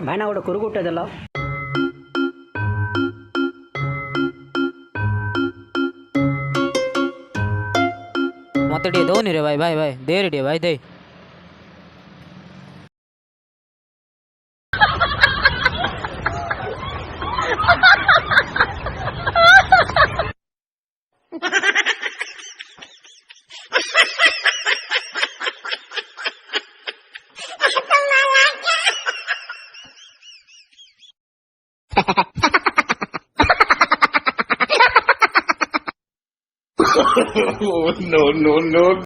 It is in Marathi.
भाईना गोटे करू गोटे देल मत टे दौनी रे भाई भाई भाई दे रे भाई दे No, no, no.